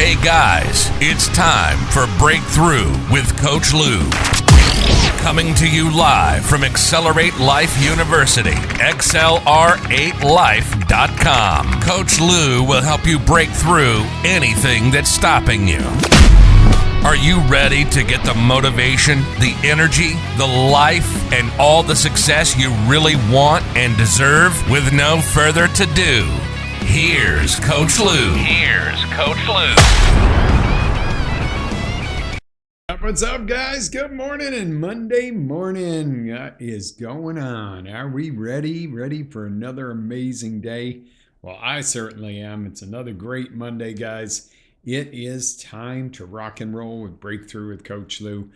Hey guys, it's time for Breakthrough with Coach Lou. Coming to you live from Accelerate Life University, XLR8Life.com. Coach Lou will help you break through anything that's stopping you. Are you ready to get the motivation, the energy, the life, and all the success you really want and deserve? With no further ado, here's Coach Lou. What's up, guys? Good morning and Monday morning. What is going on? Are we ready for another amazing day? Well, I certainly am. It's another great Monday, guys. It is time to rock and roll with Breakthrough with Coach Lou.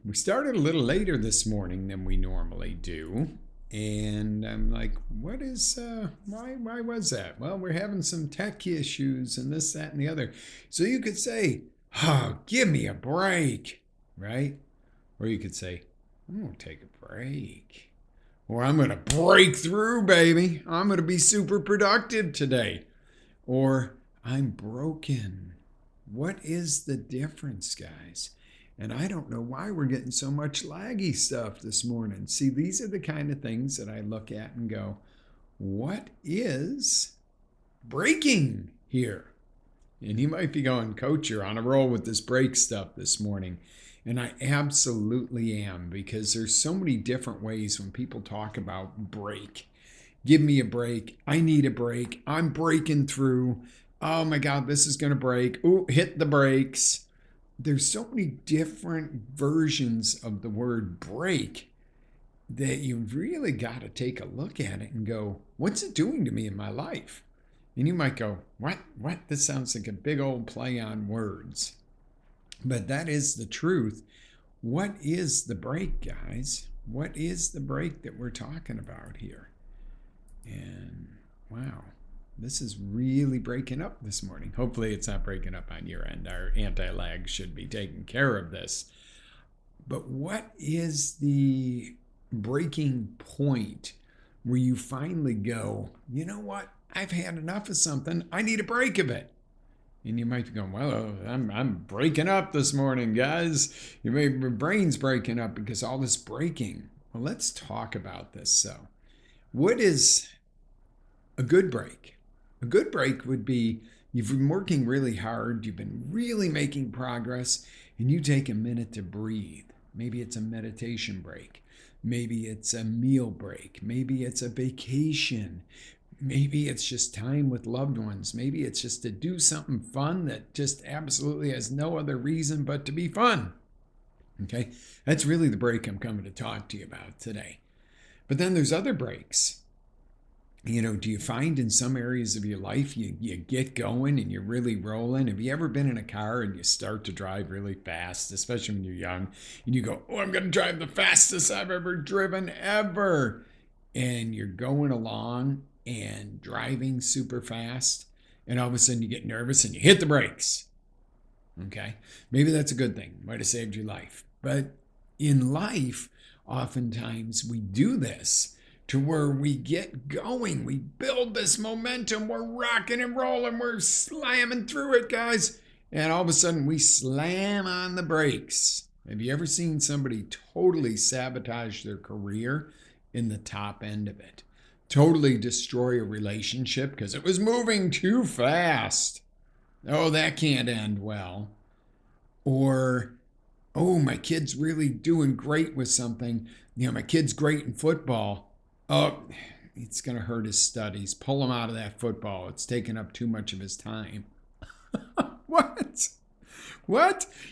We started a little later this morning than we normally do. And I'm like, why was that? Well, we're having some tech issues and this, that, and the other. So you could say, oh, give me a break, right? Or you could say, I'm going to take a break. Or I'm going to break through, baby. I'm going to be super productive today. Or I'm broken. What is the difference, guys? And I don't know why we're getting so much laggy stuff this morning. See, these are the kind of things that I look at and go, what is breaking here? And you might be going, Coach, you're on a roll with this break stuff this morning. And I absolutely am, because there's so many different ways when people talk about break. Give me a break. I need a break. I'm breaking through. Oh my God, this is going to break. Ooh, hit the brakes. There's so many different versions of the word break that you've really got to take a look at it and go, what's it doing to me in my life? And you might go, what? This sounds like a big old play on words. But that is the truth. What is the break, guys? What is the break that we're talking about here? And wow, this is really breaking up this morning. Hopefully it's not breaking up on your end. Our anti-lag should be taking care of this. But what is the breaking point where you finally go, you know what? I've had enough of something. I need a break of it. And you might be going, well, I'm breaking up this morning, guys. Your brain's breaking up because all this breaking. Well, let's talk about this. So, what is a good break? A good break would be you've been working really hard, you've been really making progress, and you take a minute to breathe. Maybe it's a meditation break. Maybe it's a meal break. Maybe it's a vacation. Maybe it's just time with loved ones. Maybe it's just to do something fun that just absolutely has no other reason but to be fun. Okay? That's really the break I'm coming to talk to you about today. But then there's other breaks. You know, do you find in some areas of your life you get going and you're really rolling? Have you ever been in a car and you start to drive really fast, especially when you're young, and you go, oh, I'm going to drive the fastest I've ever driven ever. And you're going along and driving super fast, and all of a sudden you get nervous and you hit the brakes. Okay? Maybe that's a good thing. Might have saved your life. But in life, oftentimes we do this to where we get going. We build this momentum. We're rocking and rolling. We're slamming through it, guys. And all of a sudden we slam on the brakes. Have you ever seen somebody totally sabotage their career in the top end of it? Totally destroy a relationship because it was moving too fast. Oh, that can't end well. Or, oh, my kid's really doing great with something. You know, my kid's great in football. Oh, it's going to hurt his studies. Pull him out of that football. It's taking up too much of his time. What?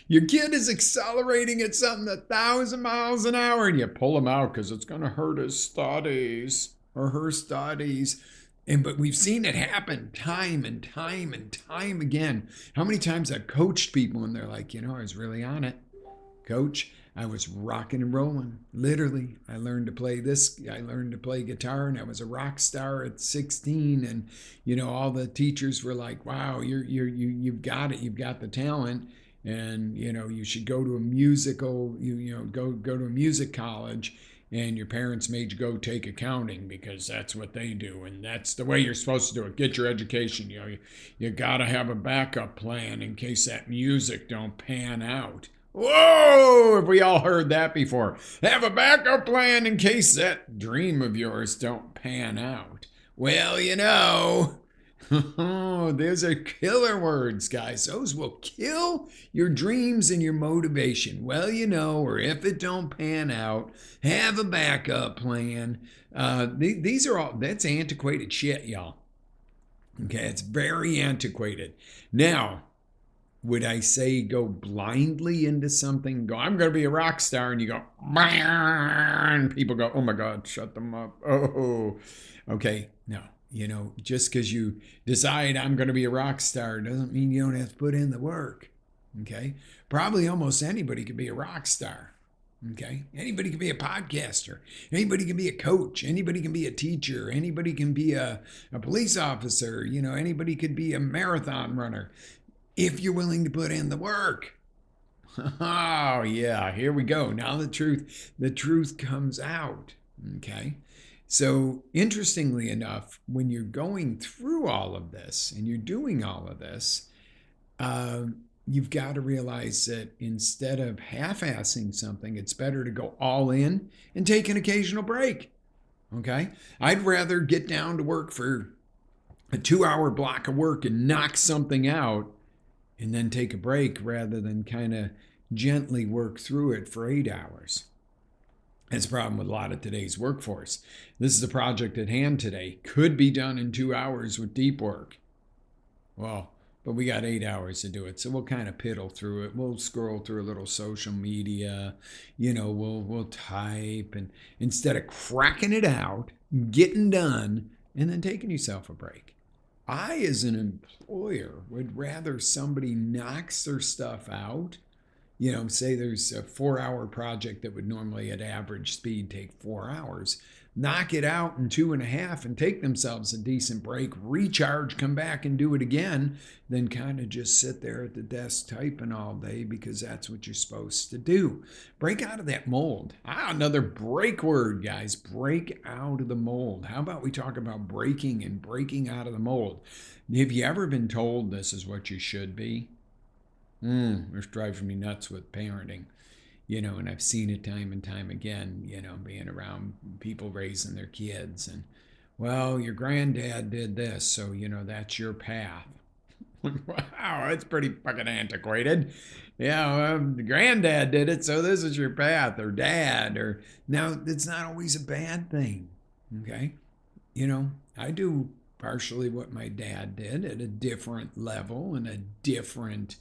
Your kid is accelerating at something 1,000 miles an hour and you pull him out because it's going to hurt his studies. Or her studies. But we've seen it happen time and time again. How many times I've coached people and they're like, you know, I was really on it. Coach, I was rocking and rolling. Literally, I learned to play guitar, and I was a rock star at 16. And, you know, all the teachers were like, wow, you've got it. You've got the talent. And, you know, you should go to a musical, go to a music college. and your parents made you go take accounting because that's what they do and that's the way you're supposed to do it. Get your education. You got to have a backup plan in case that music don't pan out. Whoa, have we all heard that before? Have a backup plan in case that dream of yours don't pan out. Well, those are killer words, guys. Those will kill your dreams and your motivation. Well, or if it don't pan out, have a backup plan. These are all, that's antiquated shit, y'all. Okay, it's very antiquated. Now, would I say go blindly into something? Go, I'm going to be a rock star, and you go, and people go, oh my God, shut them up. Oh, okay, no. Just because you decide I'm going to be a rock star doesn't mean you don't have to put in the work. Okay, probably almost anybody could be a rock star. Okay, anybody can be a podcaster. Anybody can be a coach. Anybody can be a teacher. Anybody can be a police officer. Anybody could be a marathon runner. If you're willing to put in the work. Oh, yeah, here we go. Now the truth comes out, okay? So interestingly enough, when you're going through all of this and you're doing all of this, you've got to realize that instead of half-assing something, it's better to go all in and take an occasional break, okay? I'd rather get down to work for a 2-hour block of work and knock something out and then take a break rather than kind of gently work through it for 8 hours. That's the problem with a lot of today's workforce. This is the project at hand today. Could be done in 2 hours with deep work. Well, but we got 8 hours to do it. So we'll kind of piddle through it. We'll scroll through a little social media. We'll type. And instead of cracking it out, getting done, and then taking yourself a break. I, as an employer, would rather somebody knocks their stuff out. Say there's a 4-hour project that would normally at average speed take 4 hours. Knock it out in 2.5 and take themselves a decent break, recharge, come back and do it again, then kind of just sit there at the desk typing all day because that's what you're supposed to do. Break out of that mold. Another break word, guys. Break out of the mold. How about we talk about breaking and breaking out of the mold? Have you ever been told this is what you should be? This drives me nuts with parenting. And I've seen it time and time again, being around people raising their kids. And, well, your granddad did this, so, that's your path. Wow, that's pretty fucking antiquated. The granddad did it, so this is your path, or dad. Now, it's not always a bad thing, okay? I do partially what my dad did at a different level and a different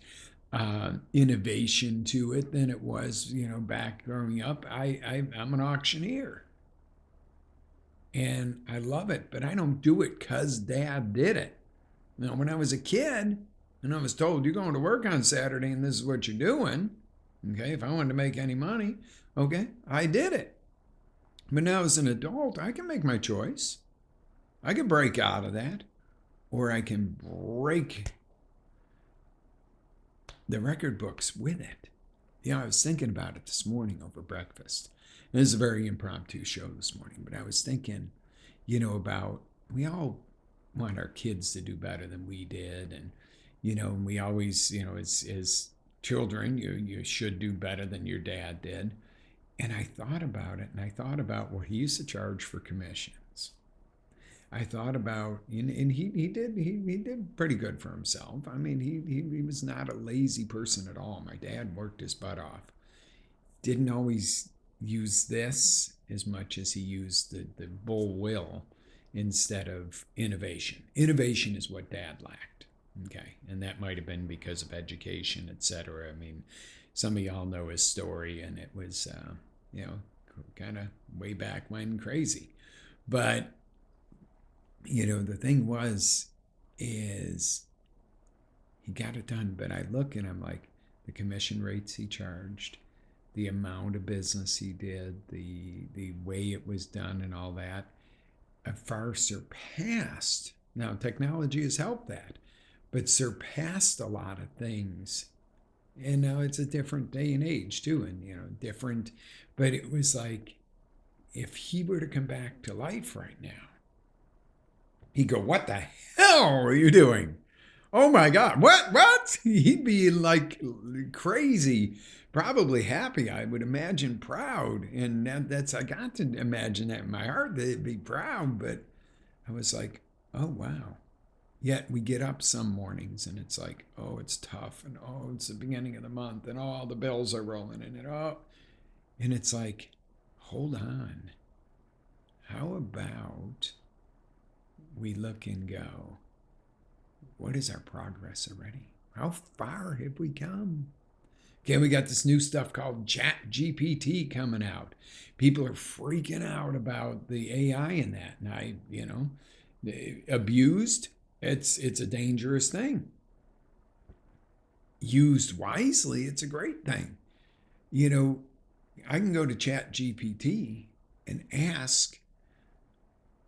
innovation to it than it was, back growing up. I'm an auctioneer and I love it, but I don't do it because Dad did it. Now, when I was a kid and I was told you're going to work on Saturday and this is what you're doing, okay, if I wanted to make any money, okay, I did it. But now as an adult, I can make my choice. I can break out of that, or I can break the record books with it. I was thinking about it this morning over breakfast. And this is a very impromptu show this morning, but I was thinking, about we all want our kids to do better than we did. And, and we always, as children, you should do better than your dad did. And I thought about it, and I thought about what he used to charge for commissions. I thought about, and he did pretty good for himself. I mean, he was not a lazy person at all. My dad worked his butt off. Didn't always use this as much as he used the bull will instead of innovation. Innovation is what Dad lacked, okay? And that might have been because of education, etc. I mean, some of y'all know his story, and it was, kind of way back when crazy. But the thing is he got it done. But I look and I'm like, the commission rates he charged, the amount of business he did, the way it was done and all that, far surpassed. Now, technology has helped that, but surpassed a lot of things. And now it's a different day and age too, and different. But it was like, if he were to come back to life right now, he'd go, "What the hell are you doing? Oh my God, what?" He'd be like crazy, probably happy, I would imagine, proud. And that's, I got to imagine that in my heart, that he'd be proud. But I was like, oh, wow. Yet we get up some mornings and it's like, oh, it's tough. And oh, it's the beginning of the month. And all the bills are rolling in. And it's like, hold on. How about we look and go, what is our progress already? How far have we come? Okay, we got this new stuff called ChatGPT coming out. People are freaking out about the AI in that. And abused, it's a dangerous thing. Used wisely, it's a great thing. I can go to ChatGPT and ask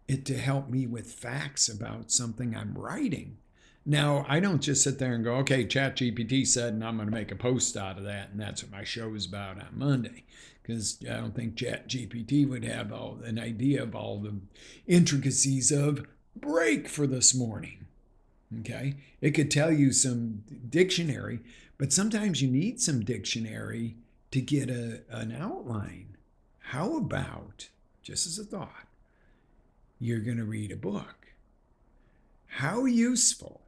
it to help me with facts about something I'm writing. Now, I don't just sit there and go, okay, ChatGPT said, and I'm going to make a post out of that, and that's what my show is about on Monday. Because I don't think ChatGPT would have an idea of all the intricacies of break for this morning. Okay? It could tell you some dictionary, but sometimes you need some dictionary to get an outline. How about, just as a thought, you're going to read a book? How useful,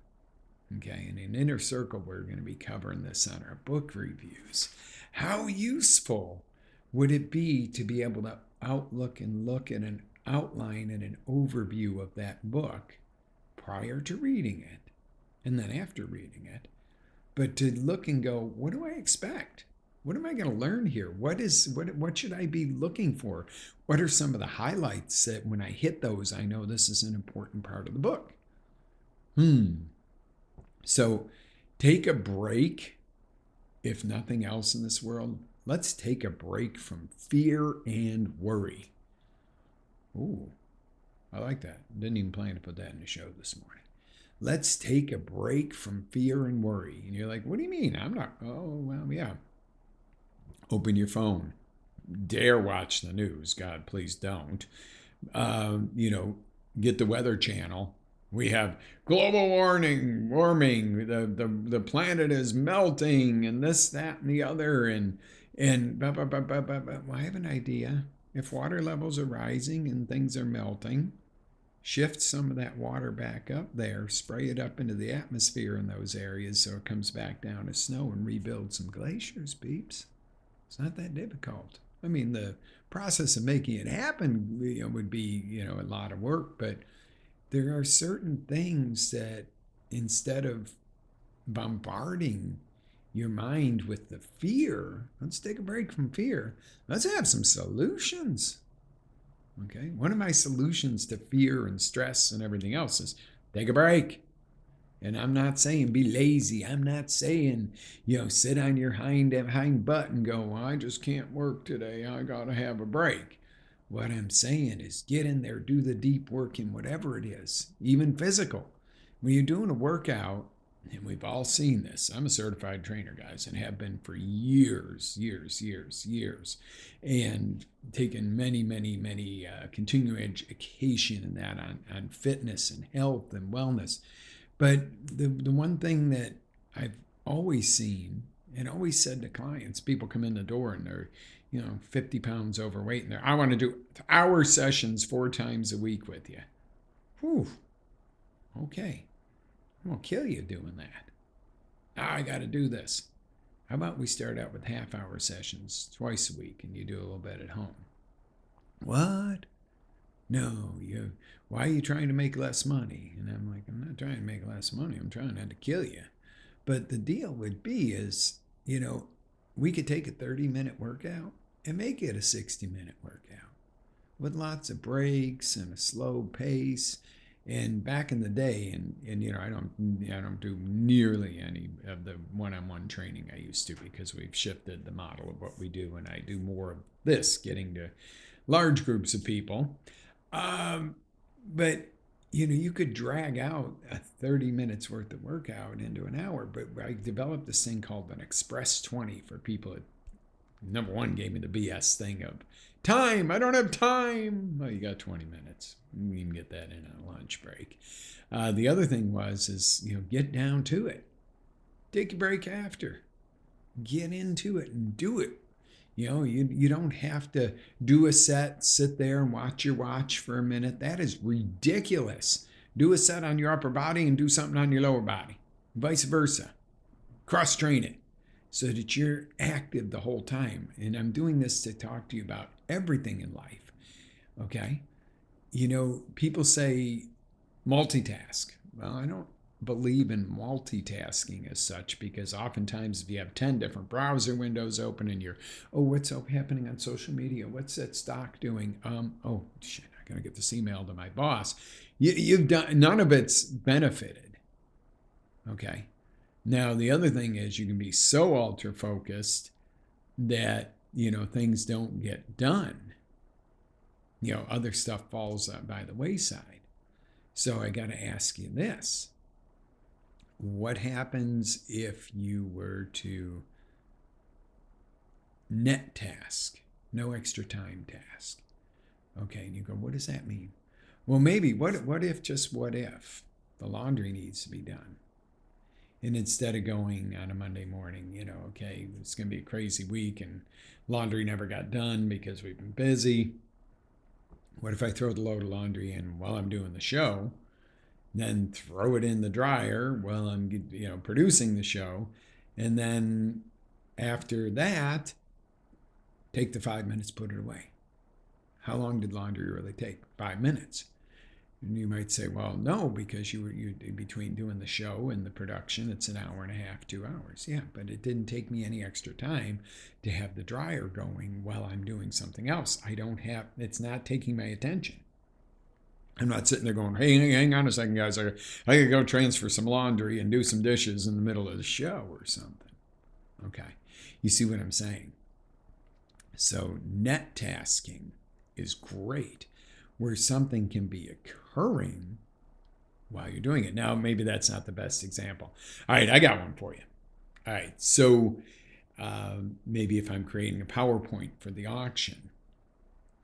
okay, in an inner circle, we're going to be covering this on our book reviews. How useful would it be to be able to look at an outline and an overview of that book prior to reading it and then after reading it, but to look and go, what do I expect? What am I going to learn here? What should I be looking for? What are some of the highlights that when I hit those, I know this is an important part of the book? So take a break. If nothing else in this world, let's take a break from fear and worry. Ooh, I like that. Didn't even plan to put that in the show this morning. Let's take a break from fear and worry. And you're like, what do you mean? I'm not. Oh, well, yeah. Open your phone. Dare watch the news. God, please don't. Get the Weather Channel. We have global warming. The planet is melting, and this, that, and the other, and blah, blah, blah, blah, blah, blah. Well, I have an idea. If water levels are rising and things are melting, shift some of that water back up there, spray it up into the atmosphere in those areas so it comes back down as snow, and rebuild some glaciers, peeps. It's not that difficult. I mean, the process of making it happen would be a lot of work, but there are certain things that instead of bombarding your mind with the fear, let's take a break from fear. Let's have some solutions. Okay? One of my solutions to fear and stress and everything else is take a break. And I'm not saying be lazy. I'm not saying, sit on your hind butt and go, well, I just can't work today. I got to have a break. What I'm saying is get in there, do the deep work in whatever it is, even physical. When you're doing a workout, and we've all seen this. I'm a certified trainer, guys, and have been for years, and taken many continuing education in that on fitness and health and wellness. But the one thing that I've always seen and always said to clients, people come in the door and they're 50 pounds overweight, and I want to do hour sessions 4 times a week with you. Whew. Okay. I'm going to kill you doing that. I got to do this. How about we start out with half-hour sessions twice a week and you do a little bit at home? What? No, why are you trying to make less money? And I'm like, I'm not trying to make less money. I'm trying not to kill you. But the deal would be is, we could take a 30-minute workout and make it a 60-minute workout with lots of breaks and a slow pace. And back in the day, and I don't do nearly any of the one-on-one training I used to, because we've shifted the model of what we do, and I do more of this, getting to large groups of people. But you could drag out a 30 minutes worth of workout into an hour. But I developed this thing called an Express 20 for people that, number one, gave me the BS thing of Time. I don't have time. Well, you got 20 minutes. You can get that in on a lunch break. The other thing is, get down to it. Take a break after. Get into it and do it. You don't have to do a set, sit there and watch your watch for a minute. That is ridiculous. Do a set on your upper body and do something on your lower body. Vice versa. Cross-train it so that you're active the whole time. And I'm doing this to talk to you about everything in life. Okay? People say multitask. Well, I don't believe in multitasking as such, because oftentimes if you have 10 different browser windows open and you're, what's happening on social media? What's that stock doing? Oh, shit, I gotta get this email to my boss. You've done, none of it's benefited. Okay. Now, the other thing is you can be so ultra focused that, things don't get done. Other stuff falls by the wayside. So I got to ask you this. What happens if you were to net task, no extra time task? Okay, and you go, what does that mean? Well, maybe, what if the laundry needs to be done? And instead of going on a Monday morning, okay, it's going to be a crazy week and laundry never got done because we've been busy. What if I throw the load of laundry in while I'm doing the show, then throw it in the dryer while I'm, producing the show, and then after that, take the 5 minutes, put it away? How long did laundry really take? 5 minutes. And you might say, well, no, because you between doing the show and the production, it's an hour and a half, 2 hours. Yeah, but it didn't take me any extra time to have the dryer going while I'm doing something else. It's not taking my attention. I'm not sitting there going, hey, hang on a second, guys. I could go transfer some laundry and do some dishes in the middle of the show or something. Okay, you see what I'm saying? So net tasking is great, where something can be occurring while you're doing it. Now, maybe that's not the best example. All right, I got one for you. All right, so maybe if I'm creating a PowerPoint for the auction,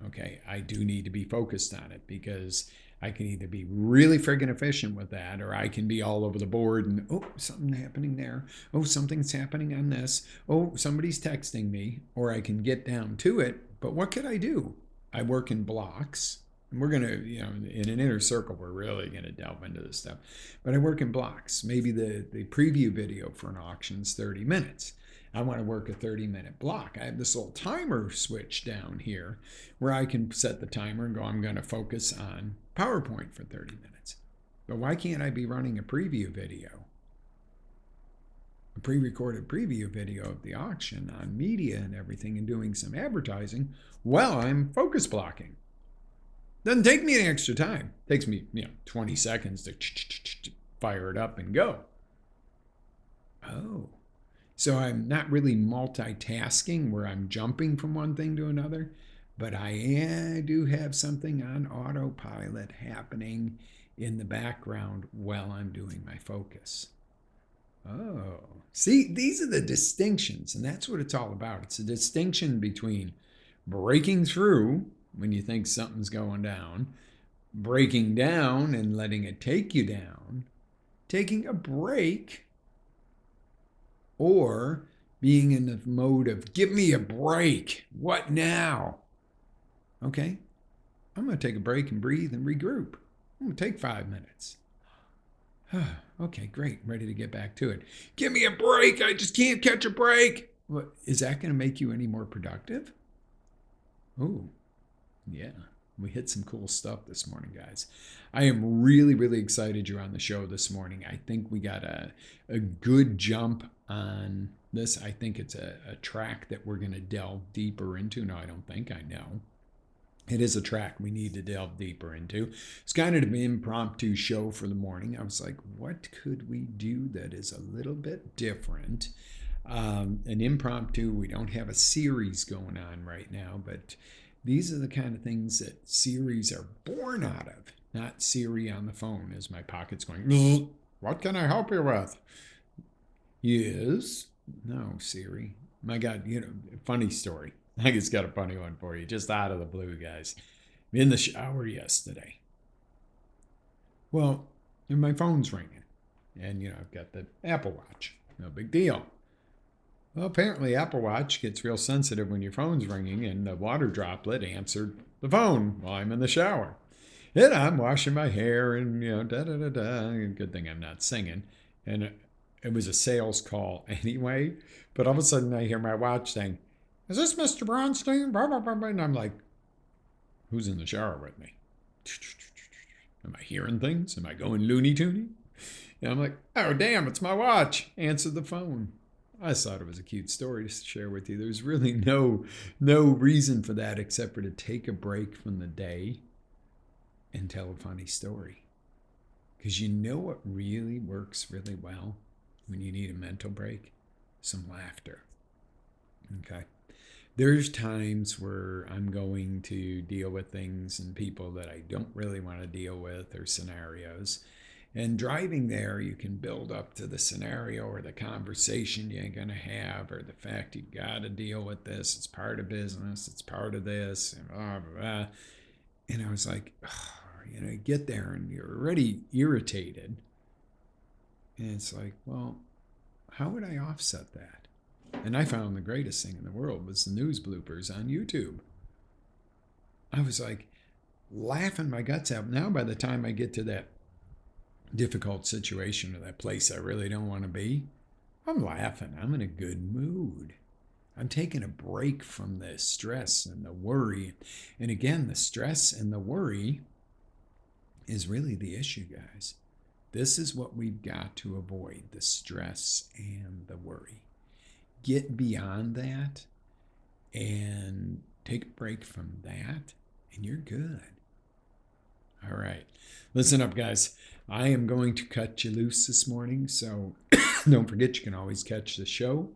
okay, I do need to be focused on it, because I can either be really friggin' efficient with that, or I can be all over the board and, something happening there. Something's happening on this. Somebody's texting me, or I can get down to it. But what could I do? I work in blocks. And we're going to, in an inner circle, we're really going to delve into this stuff. But I work in blocks. Maybe the preview video for an auction is 30 minutes. I want to work a 30-minute block. I have this little timer switch down here where I can set the timer and go, I'm going to focus on PowerPoint for 30 minutes. But why can't I be running a preview video, a pre-recorded preview video of the auction on media and everything, and doing some advertising while I'm focus blocking? Doesn't take me any extra time. It takes me, 20 seconds to fire it up and go. Oh. So I'm not really multitasking where I'm jumping from one thing to another, but I do have something on autopilot happening in the background while I'm doing my focus. Oh, see, these are the distinctions, and that's what it's all about. It's a distinction between breaking through when you think something's going down, breaking down and letting it take you down, taking a break, or being in the mode of, give me a break. What now? Okay, I'm going to take a break and breathe and regroup. I'm going to take 5 minutes. Okay, great. Ready to get back to it. Give me a break. I just can't catch a break. What, is that going to make you any more productive? Oh, yeah. We hit some cool stuff this morning, guys. I am really, really excited you're on the show this morning. I think we got a good jump on this. I think it's a track that we're going to delve deeper into. No, I don't think, I know. It is a track we need to delve deeper into. It's kind of an impromptu show for the morning. I was like, what could we do that is a little bit different? An impromptu, we don't have a series going on right now, but these are the kind of things that series are born out of, not Siri on the phone as my pocket's going, what can I help you with? Yes. No, Siri. My God, funny story. I just got a funny one for you, just out of the blue, guys. I'm in the shower yesterday. Well, and my phone's ringing. And, I've got the Apple Watch. No big deal. Well, apparently Apple Watch gets real sensitive when your phone's ringing, and the water droplet answered the phone while I'm in the shower. And I'm washing my hair and, da-da-da-da. Good thing I'm not singing. And it was a sales call anyway. But all of a sudden I hear my watch saying, "Is this Mr. Bronstein?" And I'm like, who's in the shower with me? Am I hearing things? Am I going loony-toony? And I'm like, oh, damn, it's my watch. Answered the phone. I just thought it was a cute story to share with you. There's really no reason for that except for to take a break from the day and tell a funny story. Because you know what really works really well when you need a mental break? Some laughter. Okay? There's times where I'm going to deal with things and people that I don't really want to deal with, or scenarios. And driving there, you can build up to the scenario or the conversation you're going to have, or the fact you got to deal with this. It's part of business. It's part of this. And blah, blah, blah. And I was like, you get there and you're already irritated. And it's like, well, how would I offset that? And I found the greatest thing in the world was the news bloopers on YouTube. I was like laughing my guts out. Now, by the time I get to that difficult situation or that place I really don't want to be, I'm laughing. I'm in a good mood. I'm taking a break from the stress and the worry. And again, the stress and the worry is really the issue, guys. This is what we've got to avoid, the stress and the worry. Get beyond that and take a break from that, and you're good. All right. Listen up, guys. I am going to cut you loose this morning, so don't forget you can always catch the show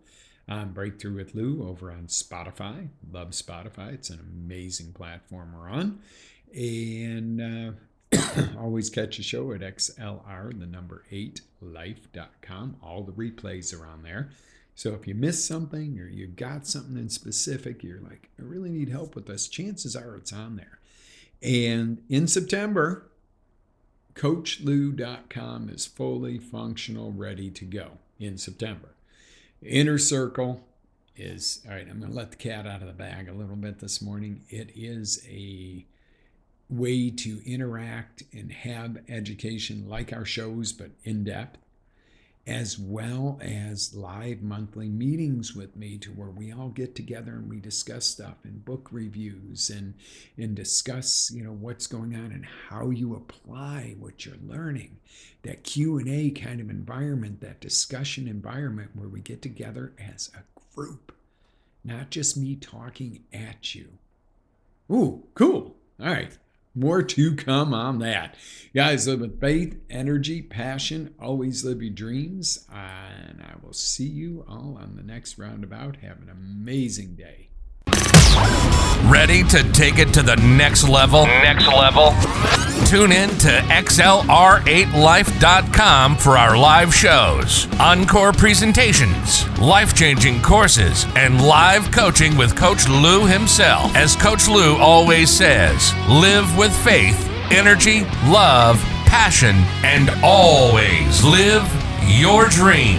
on Breakthrough with Lou over on Spotify. Love Spotify. It's an amazing platform we're on. And always catch the show at XLR8life.com. All the replays are on there. So if you missed something or you got something in specific, you're like, I really need help with this, chances are it's on there. And in September, CoachLou.com is fully functional, ready to go in September. Inner Circle is, all right, I'm going to let the cat out of the bag a little bit this morning. It is a way to interact and have education like our shows, but in depth, as well as live monthly meetings with me to where we all get together and we discuss stuff and book reviews and discuss, what's going on and how you apply what you're learning. That Q&A kind of environment, that discussion environment where we get together as a group, not just me talking at you. Ooh, cool. All right. More to come on that. Guys, live with faith, energy, passion. Always live your dreams. And I will see you all on the next roundabout. Have an amazing day. Ready to take it to the next level? Tune in to XLR8life.com for our live shows, encore presentations, life-changing courses, and live coaching with Coach Lou himself. As Coach Lou always says, live with faith, energy, love, passion, and always live your dream.